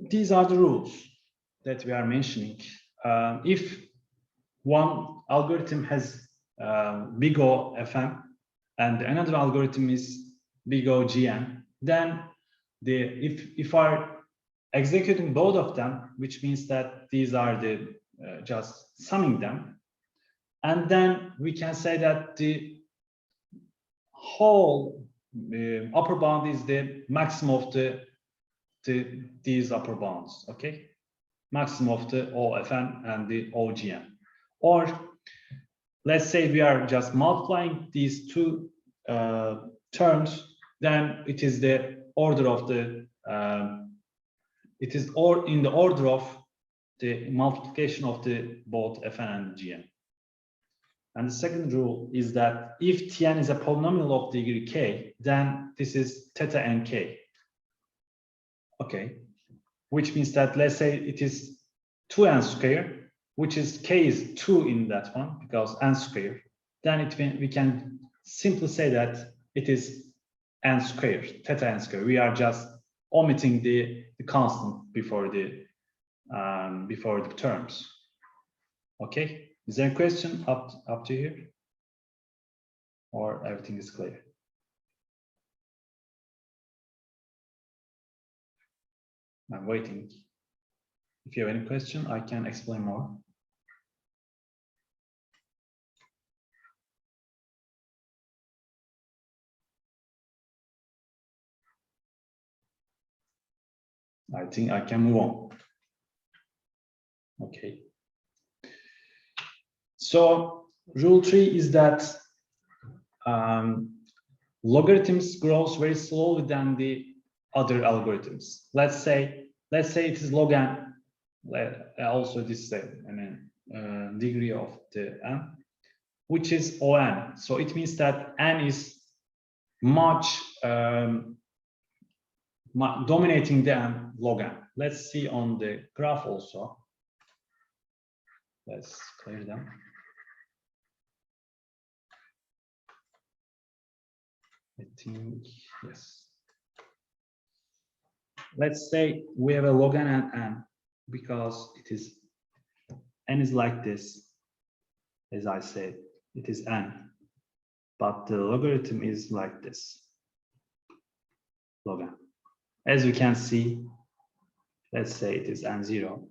these are the rules that we are mentioning. If one algorithm has big O Fn and another algorithm is big O Gn, then if are executing both of them, which means that these are the just summing them, and then we can say that the whole upper bound is the maximum of these upper bounds. Okay, maximum of the OFN and the OGN. Or let's say we are just multiplying these two terms, then it is the order of the in the order of the multiplication of the both Fn and Gn. And the second rule is that if Tn is a polynomial of degree k, then this is theta nk. Okay, which means that let's say it is 2n square, which is k is 2 in that one because n square. Then we can simply say that it is n square, theta n square. We are just omitting the constant before the terms. Okay. Is there a question up to here? Or everything is clear? I'm waiting. If you have any question, I can explain more. I think I can move on. Okay. So rule 3 is that logarithms grows very slowly than the other algorithms. Let's say it is log n. Also this is degree of the n, which is on. So it means that n is much dominating the n log n. Let's see on the graph also. Let's clear them. I think, yes. Let's say we have a log n and n because it is n is like this. As I said, it is n, but the logarithm is like this. Log n. As we can see, let's say it is n0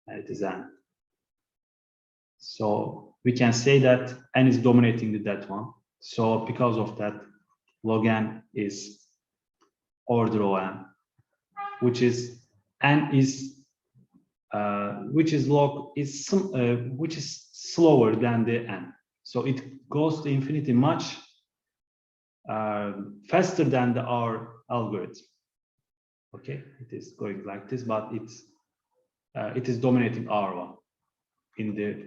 and it is n. So we can say that n is dominating that one. So because of that, log n is order of n, which is n is which is slower than the n. So it goes to infinity much faster than our algorithm. Okay, it is going like this, but it is dominating our one in the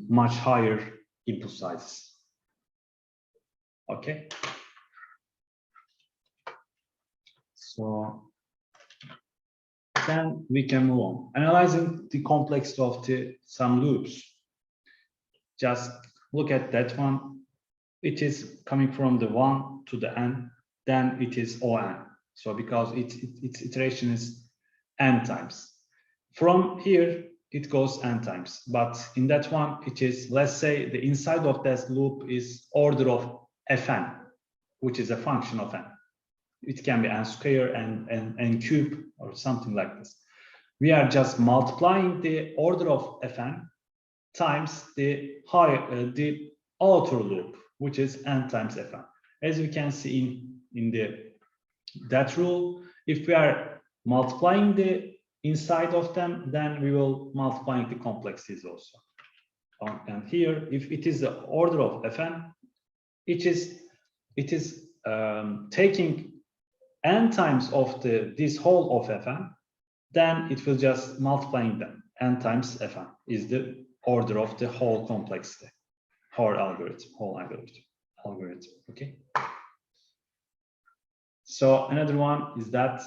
much higher input sizes. Okay. So then we can move on. Analyzing the complexity of some loops. Just look at that one. It is coming from the 1 to the n, then it is on. So because its iteration is n times. From here, it goes n times. But in that one, it is, let's say, the inside of that loop is order of fn, which is a function of n. It can be n square and n cube or something like this. We are just multiplying the order of fn times the outer loop, which is n times fn. As we can see in that rule, if we are multiplying the inside of them, then we will multiply the complexities also. And here, if it is the order of fn, it is taking n times of this whole of fn, then it will just multiplying them. N times fn is the order of the whole complexity, whole algorithm. Okay. So another one is that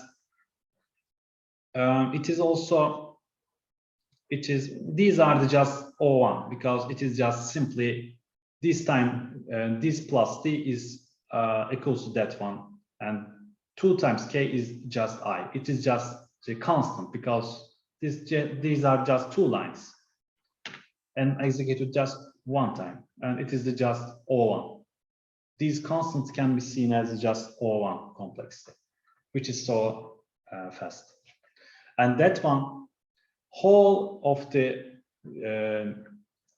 these are just O1 because it is just simply this time this plus t is equals to that one, and 2 times k is just I. It is just the constant because these are just 2 lines and executed just 1 time, and it is the just O1. These constants can be seen as just O1 complexity, which is so fast. And that one, whole of the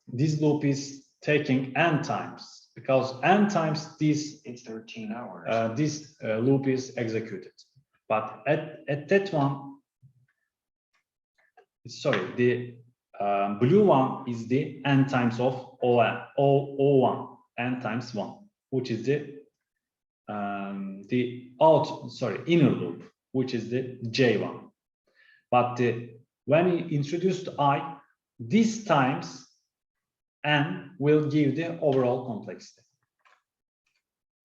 this loop is taking n times, because n times this It's 13 hours. this loop is executed. But at that one, sorry, the blue one is the n times of O1, n times 1, which is the inner loop, which is the J1. But when we introduced I, this times n will give the overall complexity.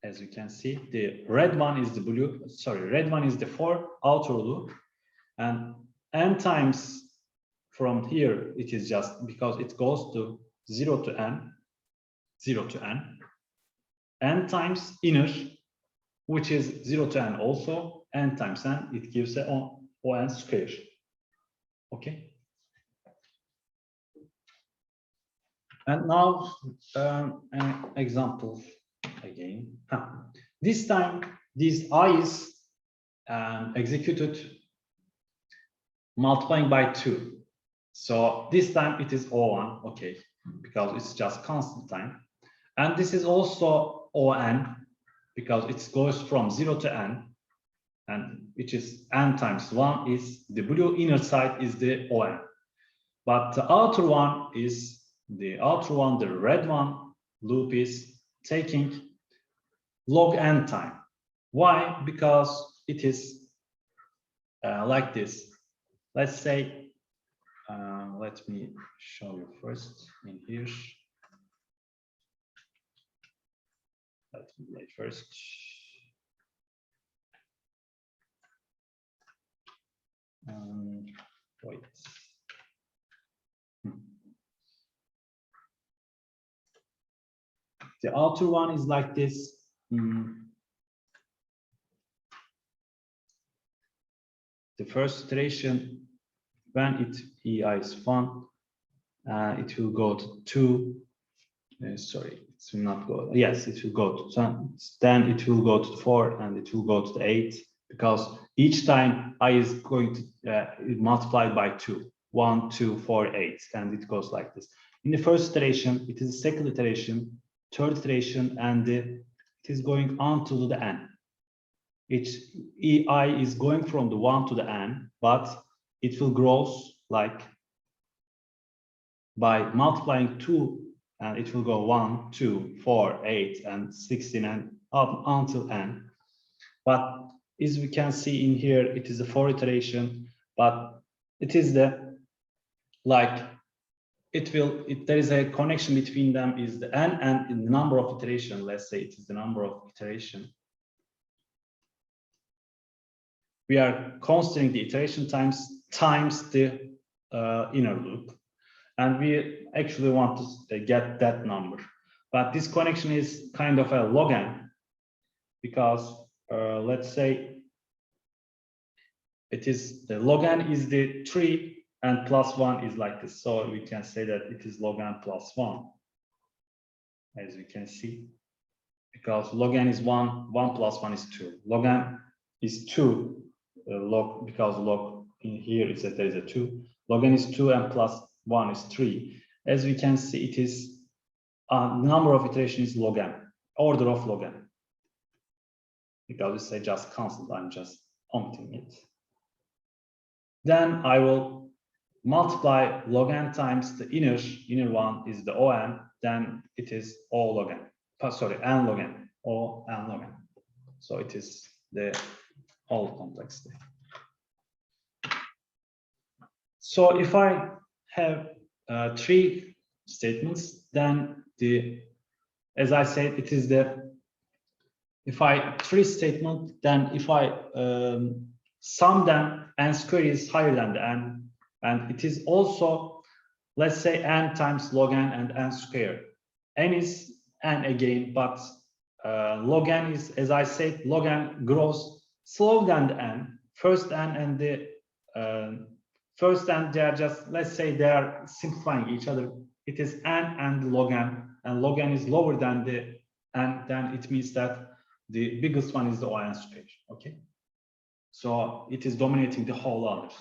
As you can see, the red one is the red one is the for outer loop, and n times from here, it is just because it goes to 0 to n, n times inner, which is 0 to n also, n times n, it gives a on square. Okay. And now an example again. This time, this I is executed multiplying by 2. So this time it is O1, okay, because it's just constant time. And this is also On, because it goes from 0 to n, and which is n times 1 is the blue inner side is the On. But the outer one, the red one loop is taking log n time. Why? Because it is like this. Let's say, let me show you first in here. Let me wait first. Wait. The outer one is like this. The first iteration, when EI is 1, it will go to 2. Sorry, it will not go. Yes, it will go to 10. Then it will go to 4, and it will go to 8, because each time I is going to multiply by 2. 1, 2, 4, 8, and it goes like this. In the first iteration, it is the second iteration, third iteration, and it is going on to the n. EI is going from the 1 to the n, but it will grow like by multiplying 2, and it will go 1, 2, 4, 8, and 16, and up until n. But as we can see in here, it is a 4 iteration, but it is the there is a connection between them is the n and in the number of iteration. Let's say it is the number of iteration. We are considering the iteration times the inner loop, and we actually want to get that number. But this connection is kind of a log n, because let's say it is the log n is the 3 and plus 1 is like this. So we can say that it is log n plus 1, as we can see, because log n is 1, 1 plus 1 is 2. Log n is 2, because log in here is that there is a 2. Log n is 2 and plus 1 is 3. As we can see, it is number of iterations is log n, order of log n. Because we say just constant, I'm just omitting it. Then I will multiply log n times the inner one is the On, then it is O log n. Sorry, n log n, O n log n. So it is the whole complexity. So if I have 3 statements, then as I said, it is if I 3 statement, then if I sum them, n square is higher than the n, and it is also, let's say, n times log n and n square. N is n again, but log n is, as I said, log n grows slower than the n. First n and the first n, they are just, let's say they are simplifying each other. It is n and log n, and log n is lower than the n, then it means that the biggest one is the O(n) superior. Okay, so it is dominating the whole others.